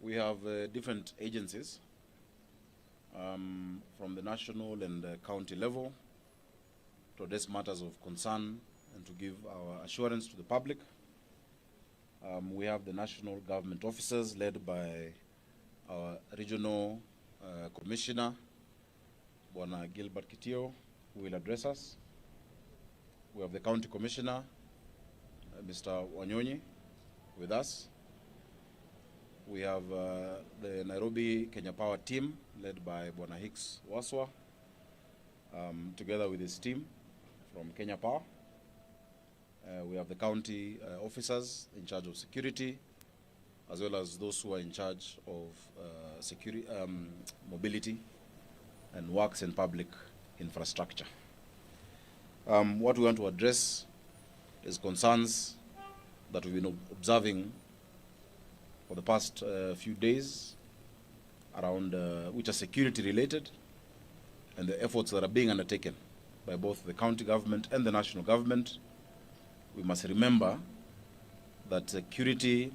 We have different agencies from the national and county level to address matters of concern and to give our assurance to the public. We have the national government officers led by our regional commissioner, Bwana Gilbert Kitio, who will address us. We have the county commissioner, Mr. Wanyonyi, with us. We have the Nairobi Kenya Power team led by Bwana Hicks Waswa, together with his team from Kenya Power. We have the county officers in charge of security, as well as those who are in charge of security, mobility, and works and public infrastructure. What we want to address is concerns that we've been observing for the past few days around which are security related, and the efforts that are being undertaken by both the county government and the national government. We must remember that security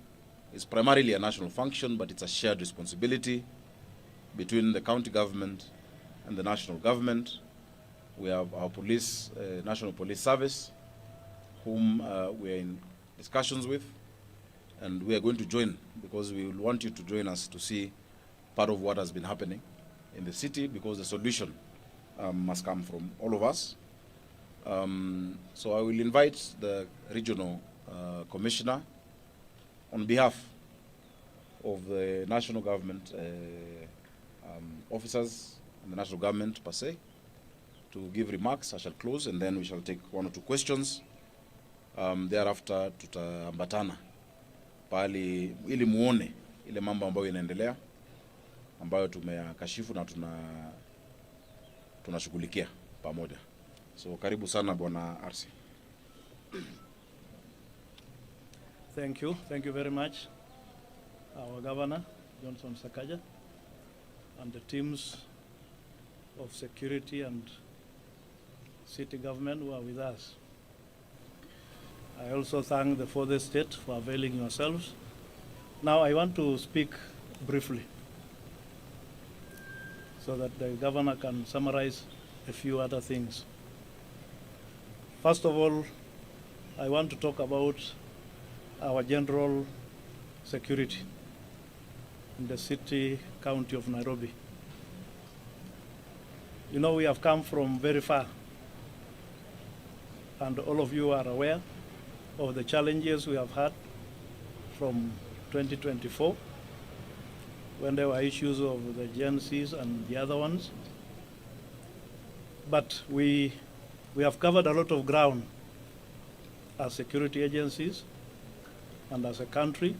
is primarily a national function, but it's a shared responsibility between the county government and the national government. We have our police, National Police Service, whom we are in discussions with, and we are going to join, because we will want you to join us to see part of what has been happening in the city, because the solution must come from all of us. So I will invite the regional commissioner on behalf of the national government officers and the national government per se to give remarks. I shall close, and then we shall take one or two questions. Thereafter tutaambatana pali ili muone ile mambo ambayo inaendelea, ambayo tumeyakashifu na tunashughulikia pamoja. So karibu sana Bwana RC. Thank you very much, our Governor Johnson Sakaja, and the teams of security and city government who are with us. I also thank the Fourth Estate for availing yourselves. Now I want to speak briefly so that the Governor can summarize a few other things. First of all, I want to talk about our general security in the city, county of Nairobi. You know, we have come from very far, and all of you are aware of the challenges we have had from 2024, when there were issues of the GNCs and the other ones. But we have covered a lot of ground as security agencies and as a country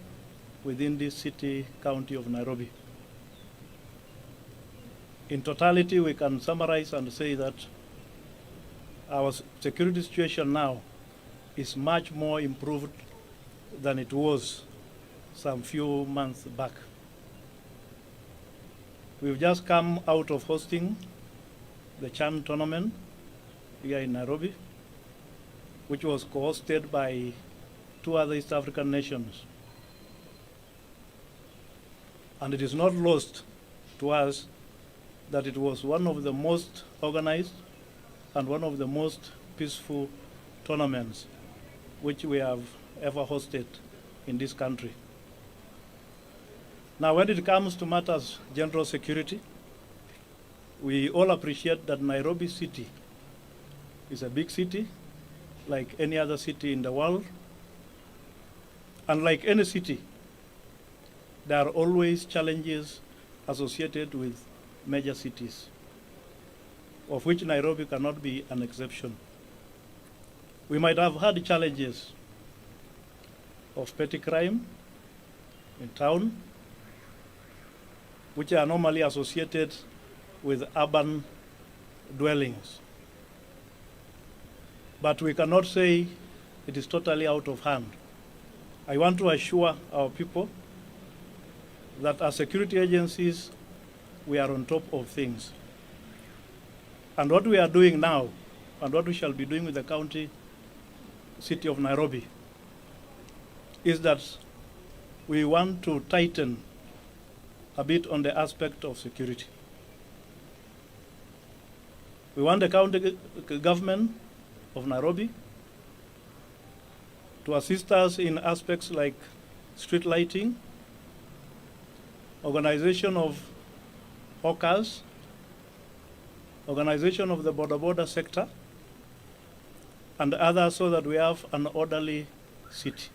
within this city, county of Nairobi. In totality, we can summarize and say that our security situation now is much more improved than it was some few months back. We've just come out of hosting the CHAN tournament here in Nairobi, which was co-hosted by 2 other East African nations. And it is not lost to us that it was one of the most organized and one of the most peaceful tournaments which we have ever hosted in this country. Now, when it comes to matters general security, we all appreciate that Nairobi city is a big city, like any other city in the world. And like any city, there are always challenges associated with major cities, of which Nairobi cannot be an exception. We might have had challenges of petty crime in town, which are normally associated with urban dwellings. But we cannot say it is totally out of hand. I want to assure our people that as security agencies, we are on top of things. And what we are doing now, and what we shall be doing with the county city of Nairobi, is that we want to tighten a bit on the aspect of security. We want the county government of Nairobi to assist us in aspects like street lighting, organization of hawkers, organization of the border sector, and others, so that we have an orderly city.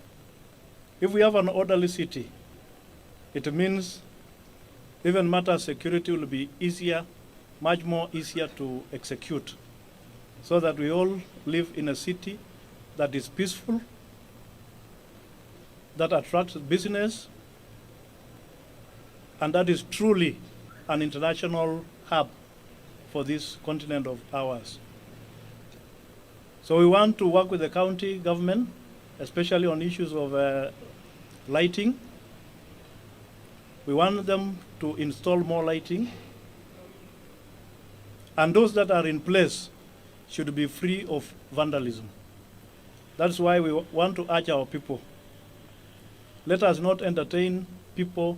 If we have an orderly city, it means even matter security will be easier, much more easier to execute, so that we all live in a city that is peaceful, that attracts business, and that is truly an international hub for this continent of ours. So we want to work with the county government, especially on issues of lighting. We want them to install more lighting, and those that are in place should be free of vandalism. That's why we want to urge our people. Let us not entertain people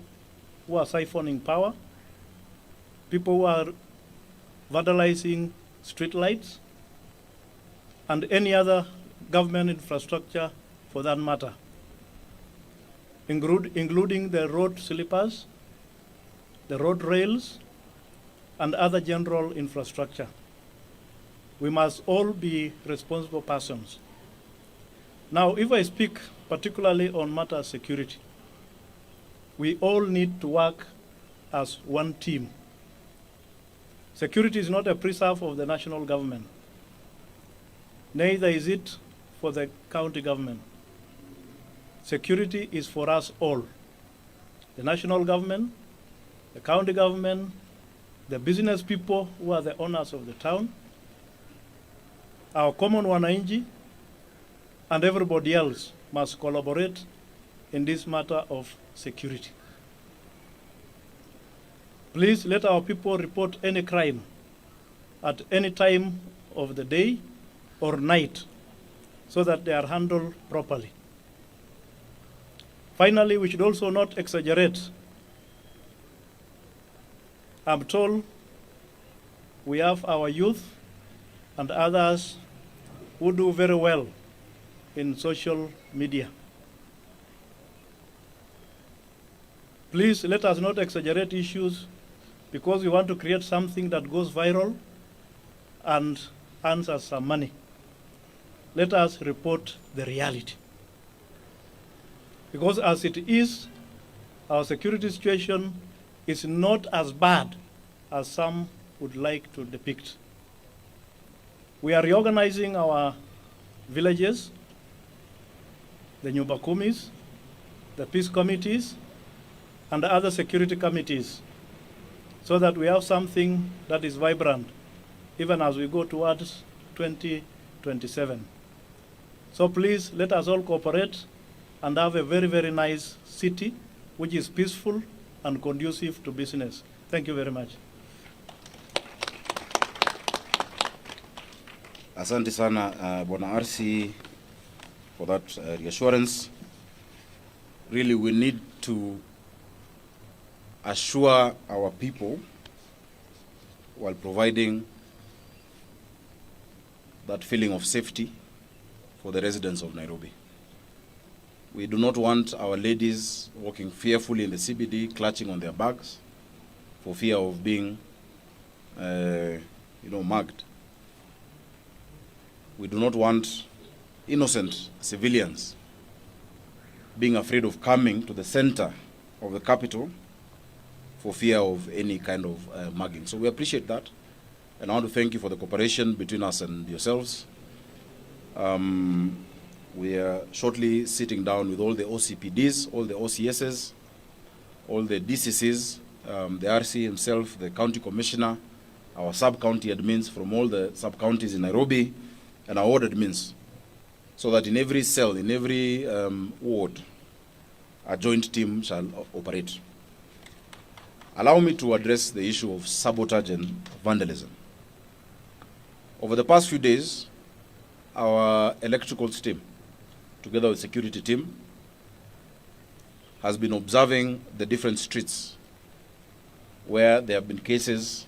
who are siphoning power, people who are vandalizing street lights, and any other government infrastructure for that matter, including the road sleepers, the road rails, and other general infrastructure. We must all be responsible persons. Now, if I speak particularly on matter security, we all need to work as one team. Security is not a preserve of the national government. Neither is it for the county government. Security is for us all. The national government, the county government, the business people who are the owners of the town, our common wananchi, and everybody else must collaborate in this matter of security. Please let our people report any crime at any time of the day or night, so that they are handled properly. Finally, we should also not exaggerate. I'm told we have our youth and others who do very well in social media. Please let us not exaggerate issues because we want to create something that goes viral and earns us some money. Let us report the reality. Because as it is, our security situation is not as bad as some would like to depict. We are reorganizing our villages, the Nyumba Kumis, the peace committees, and the other security committees, so that we have something that is vibrant, even as we go towards 2027. So please, let us all cooperate and have a very, very nice city, which is peaceful and conducive to business. Thank you very much. Asante sana Bwana RC for that reassurance. Really, we need to assure our people while providing that feeling of safety for the residents of Nairobi. We do not want our ladies walking fearfully in the CBD, clutching on their bags for fear of being, mugged. We do not want innocent civilians being afraid of coming to the center of the capital for fear of any kind of mugging. So we appreciate that, and I want to thank you for the cooperation between us and yourselves. We are shortly sitting down with all the OCPDs, all the OCSs, all the DCCs, the RC himself, the county commissioner, our sub-county admins from all the sub-counties in Nairobi, and our ward admins, so that in every cell, in every ward, a joint team shall operate. Allow me to address the issue of sabotage and vandalism. Over the past few days, our electrical team, together with security team, has been observing the different streets where there have been cases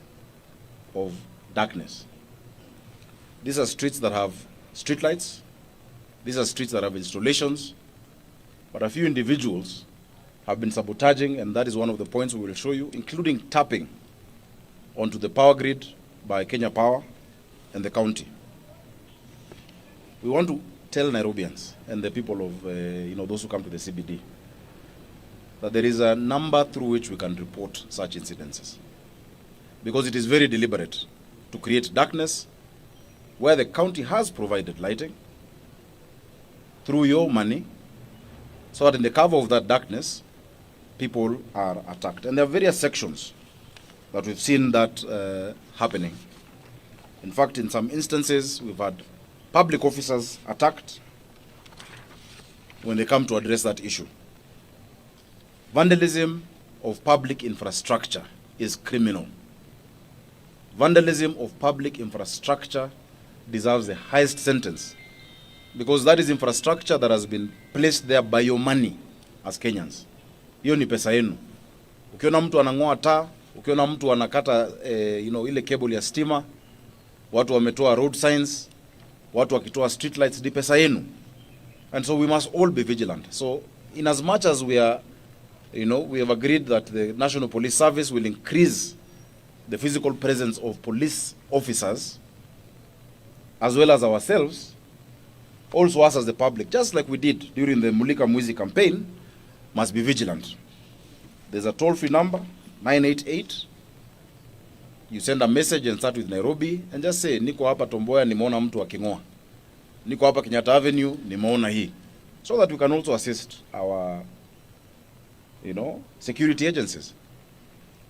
of darkness. These are streets that have street lights. These are streets that have installations. But a few individuals have been sabotaging, and that is one of the points we will show you, including tapping onto the power grid by Kenya Power and the county. We want to tell Nairobians and the people of, those who come to the CBD, that there is a number through which we can report such incidences. Because it is very deliberate to create darkness where the county has provided lighting through your money, so that in the cover of that darkness, people are attacked. And there are various sections that we've seen that happening. In fact, in some instances, we've had public officers attacked when they come to address that issue. Vandalism of public infrastructure is criminal. Vandalism of public infrastructure deserves the highest sentence, because that is infrastructure that has been placed there by your money as Kenyans. Hiyo ni pesa yenu. Ukiona mtu anang'oa taa, ukiona mtu anakata ile cable ya stima, watu wametoa road signs, watu wakitoa street lights, ni pesa yenu. And so we must all be vigilant. So in as much as we are, we have agreed that the National Police Service will increase the physical presence of police officers, as well as ourselves, also us as the public, just like we did during the Mulika Mwizi campaign, must be vigilant. There's a toll-free number, 988. You send a message and start with Nairobi and just say, niko hapa Tomboya, nimeona mtu aking'oa. Niko hapa Kenyatta Avenue, nimeona hii. So that we can also assist our, security agencies.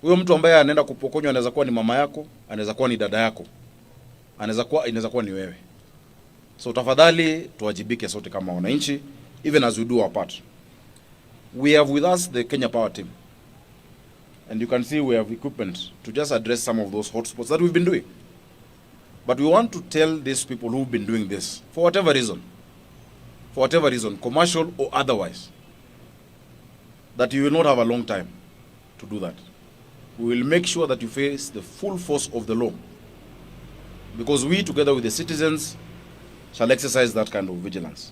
Huyo mtu ambaye anaenda kupokonywa anaweza kuwa ni mama yako, anaweza kuwa ni dada yako, inaweza kuwa ni wewe. So tafadhali tuwajibike sote kama wananchi, even as we do our part. We have with us the Kenya Power team. And you can see we have equipment to just address some of those hotspots that we've been doing. But we want to tell these people who've been doing this, for whatever reason, commercial or otherwise, that you will not have a long time to do that. We will make sure that you face the full force of the law, because we, together with the citizens, shall exercise that kind of vigilance.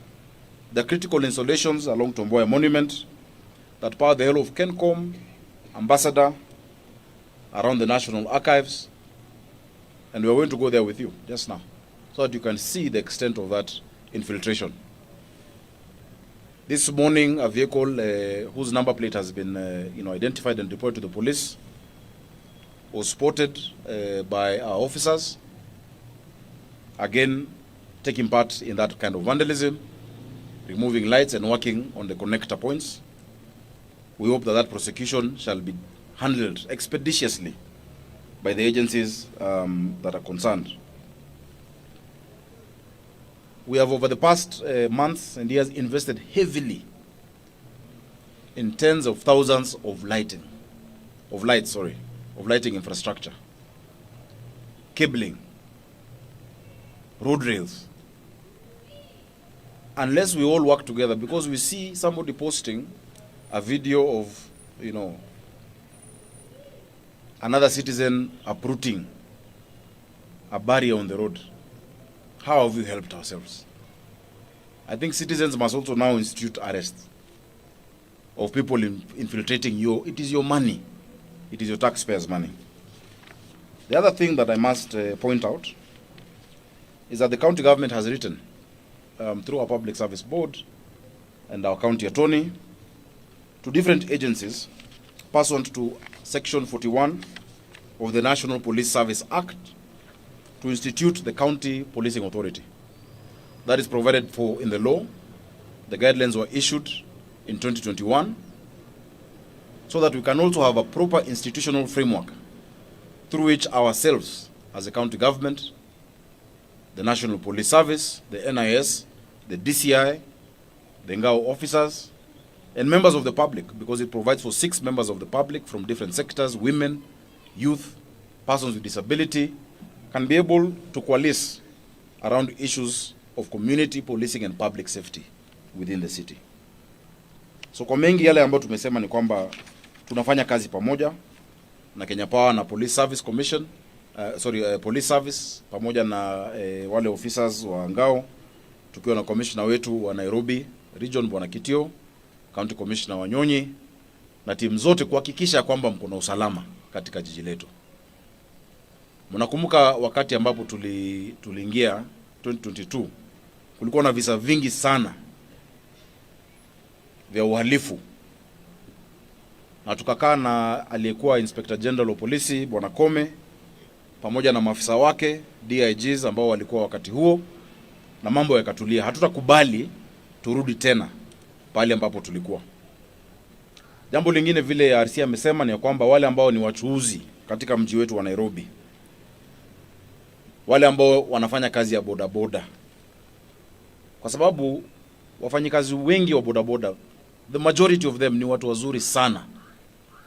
The critical installations along Tomboya Monument that power the whole of Kencom, Ambassador, around the National Archives, and we are going to go there with you just now, so that you can see the extent of that infiltration. This morning, a vehicle whose number plate has been identified and reported to the police was spotted by our officers, again taking part in that kind of vandalism, removing lights and working on the connector points. We hope that that prosecution shall be handled expeditiously by the agencies that are concerned. We have, over the past months and years, invested heavily in tens of thousands of lighting infrastructure, cabling, road rails. Unless we all work together, because we see somebody posting a video of, another citizen uprooting a barrier on the road. How have we helped ourselves? I think citizens must also now institute arrests of people infiltrating it is your money. It is your taxpayers' money. The other thing that I must point out is that the county government has written through our Public Service Board and our county attorney to different agencies pursuant to Section 41 of the National Police Service Act to institute the County Policing Authority. That is provided for in the law. The guidelines were issued in 2021 so that we can also have a proper institutional framework through which ourselves as a county government, the National Police Service, the NIS, the DCI, the Ngao officers, and members of the public, because it provides for 6 members of the public from different sectors, women, youth, persons with disability, can be able to coalesce around issues of community policing and public safety within the city. So kwa mengi yale ambayo tumesema ni kwamba tunafanya kazi pamoja, na Kenya Power na Police Service Commission, Police Service pamoja na wale officers wa ngao, tukiwa na commissioner wetu wa Nairobi region Bwana Kitio, county commissioner wa Nyonyi na timu zote kuhakikisha kwamba mko na usalama katika jiji letu. Mnakumbuka wakati ambapo tuliingia 2022 kulikuwa na visa vingi sana vya uhalifu, na tukakaa na aliyekuwa Inspector General wa polisi Bwana Kome pamoja na maafisa wake DIGs ambao walikuwa wakati huo, na mambo yakatulia. Hatutakubali turudi tena pale ambapo tulikuwa. Jambo lingine vile RC amesema ni kwamba wale ambao ni wachuuzi katika mji wetu wa Nairobi, wale ambao wanafanya kazi ya bodaboda, kwa sababu wafanyikazi wengi wa bodaboda, the majority of them ni watu wazuri sana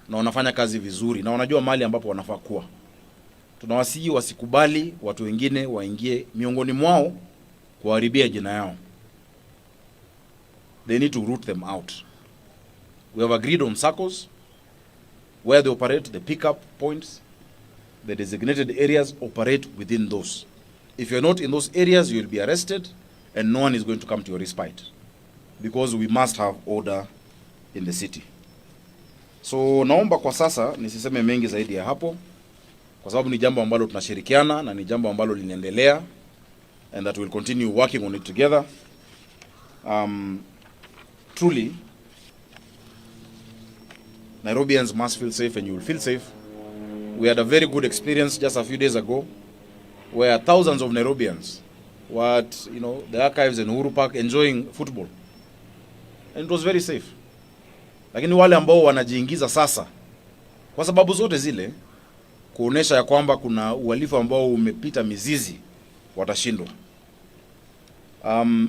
na wanafanya kazi vizuri na wanajua mahali ambapo wanafaa kuwa. Tunawasihi wasikubali watu wengine waingie miongoni mwao kuharibia jina yao. They need to root them out. We have agreed on circles where they operate, the pickup points, the designated areas, operate within those. If you're not in those areas, you will be arrested and no one is going to come to your respite, because we must have order in the city. So naomba kwa sasa nisiseme mengi zaidi ya hapo, kwa sababu ni jambo ambalo tunashirikiana na ni jambo ambalo linaendelea, and that we'll continue working on it together. Truly, Nairobians must feel safe and you will feel safe. We had a very good experience just a few days ago where thousands of Nairobians were at, the archives in Uhuru Park enjoying football. And it was very safe. Lakini wale ambao wanajiingiza sasa kwa sababu zote zile kuonesha ya kwamba kuna uhalifu ambao umepita mizizi, watashindwa.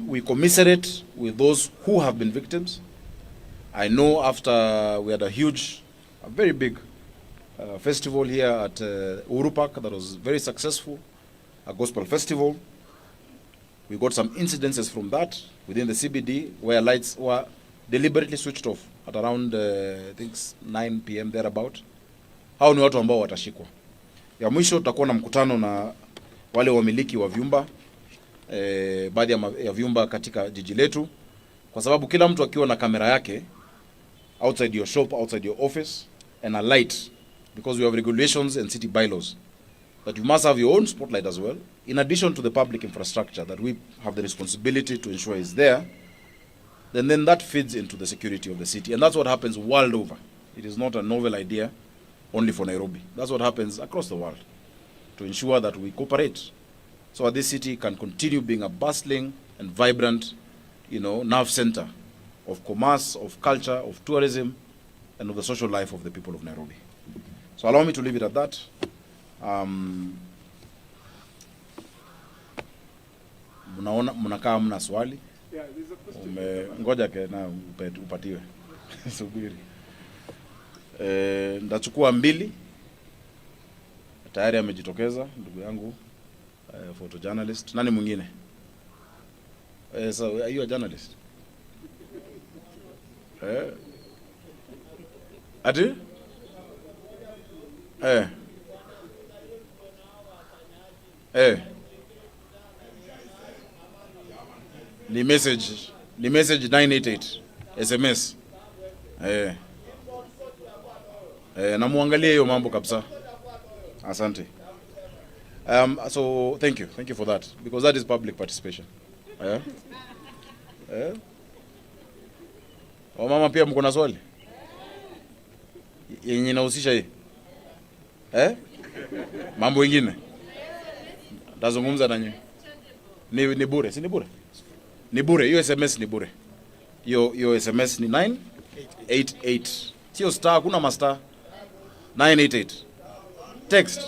We commiserate with those who have been victims. I know after we had a very big festival here at Uhuru Park that was very successful, a gospel festival. We got some incidences from that within the CBD where lights were deliberately switched off at around I think 9 p.m. thereabout. Hao ni watu ambao watashikwa. Ya mwisho tutakuwa na mkutano na wale wamiliki wa vyumba, baadhi ya vyumba katika jiji letu, kwa sababu kila mtu akiwa na kamera yake outside your shop, outside your office, and a light, because we have regulations and city bylaws that you must have your own spotlight as well, in addition to the public infrastructure that we have the responsibility to ensure is there. Then that feeds into the security of the city, and that's what happens world over. It is not a novel idea only for Nairobi. That's what happens across the world, to ensure that we cooperate so that this city can continue being a bustling and vibrant, nerve center of commerce, of culture, of tourism, and of the social life of the people of Nairobi. So allow me to leave it at that. Mnakaa mna swali? Ngoja na upatiwe. Subiri. Ndachukua 2. Tayari amejitokeza ndugu yangu photojournalist. Nani mwingine? So are you a journalist? Ati? Ni message 988 SMS. Na muangalie hiyo mambo kabisa. Asante. So thank you for that, because that is public participation. Mama pia mko na swali yenye inahusisha hii mambo mengine tazungumza na nyinyi. Ni bure, si ni bure? Ni bure, hiyo SMS ni bure. Hiyo SMS ni 988. Sio star, kuna master. 988. Text.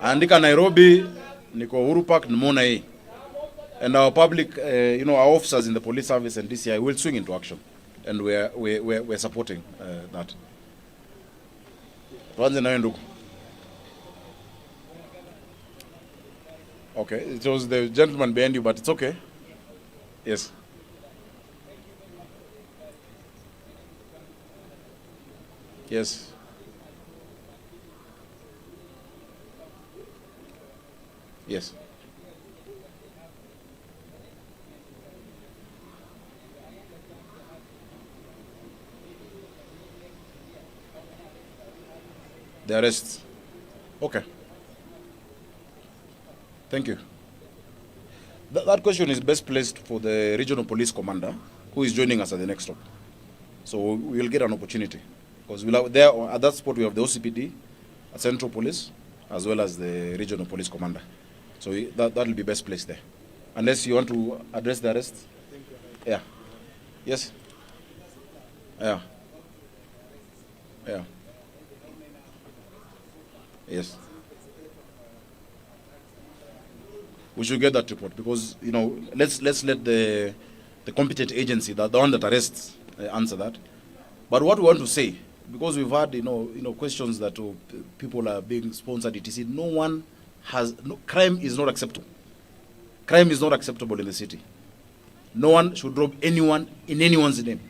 Andika Nairobi, niko Uhuru Park, nimeona hii. And our public, our officers in the police service and DCI will swing into action, and we're supporting that. Tuanze na wewe ndugu. Okay, it was the gentleman behind you, but it's okay. Yes. Yes. Yes. The arrests. Okay. Thank you. That question is best placed for the regional police commander, who is joining us at the next stop. So we will get an opportunity, because we'll have there at that spot we have the OCPD, Central Police, as well as the regional police commander. So that will be best placed there. Unless you want to address the arrest. Yeah. Yes. Yeah. Yeah. Yes. We should get that report, because let's let the competent agency, the one that arrests, answer that. But what we want to say, because we've had questions that people are being sponsored, etc. Crime is not acceptable. Crime is not acceptable in the city. No one should rob anyone in anyone's name,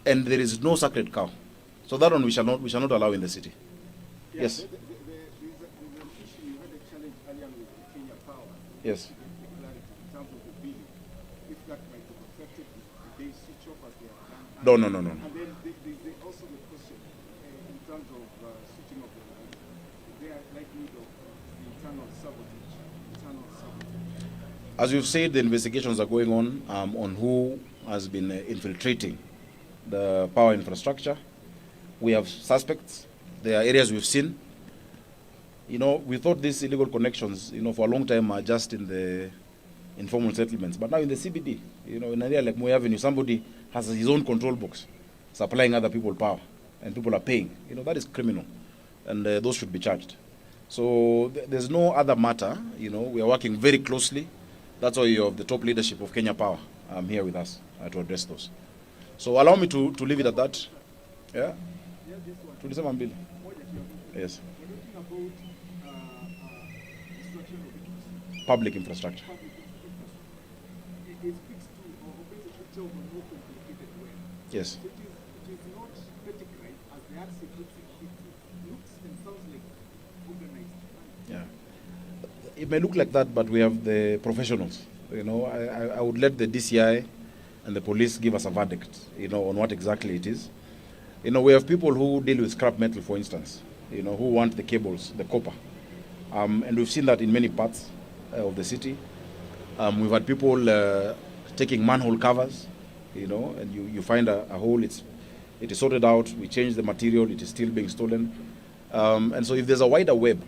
and there is no sacred cow. So that one we shall not allow in the city. Yeah, Yes. There's an issue. You had a challenge earlier with Kenya Power. Yes. To get clarity in terms of the billing. If that might have affected the day switch off as they have done. No. And then there's also the question in terms of switching off the line. They are likelihood of the internal sabotage. As you've said, the investigations are going on who has been infiltrating the power infrastructure. We have suspects. There are areas we've seen. We thought these illegal connections, for a long time are just in the informal settlements. But now in the CBD, in an area like Moi Avenue, somebody has his own control box, supplying other people power, and people are paying. That is criminal, and those should be charged. So there's no other matter. We are working very closely. That's why you have the top leadership of Kenya Power here with us to address those. So allow me to leave it at that. Yeah? Tulisema mbili. Yes. Public infrastructure. It speaks to or paints a picture of a more complicated way. Yes. So it is not static crime as the act looks and sounds like organized crime. Yeah. It may look like that, but we have the professionals. I would let the DCI and the police give us a verdict, on what exactly it is. We have people who deal with scrap metal, for instance, who want the cables, the copper. And we've seen that in many parts of the city. We've had people taking manhole covers, and you find a hole, it is sorted out, we change the material, it is still being stolen. And so if there's a wider web,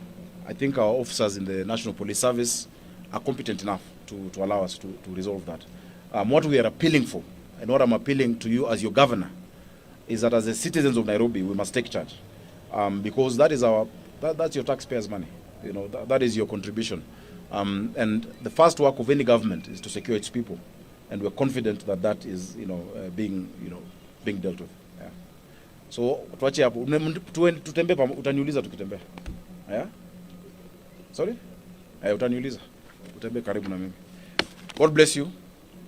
I think our officers in the National Police Service are competent enough to allow us to resolve that. What we are appealing for, and what I'm appealing to you as your governor, is that as the citizens of Nairobi, we must take charge. Because that is that's your taxpayers' money. That is your contribution. And the first work of any government is to secure its people. And we're confident that that is, being dealt with. Yeah. So, tuache hapo. Tutembe utaniuliza tukitembea. Yeah? Sorry? Utaniuliza. Utembe karibu na mimi. God bless you.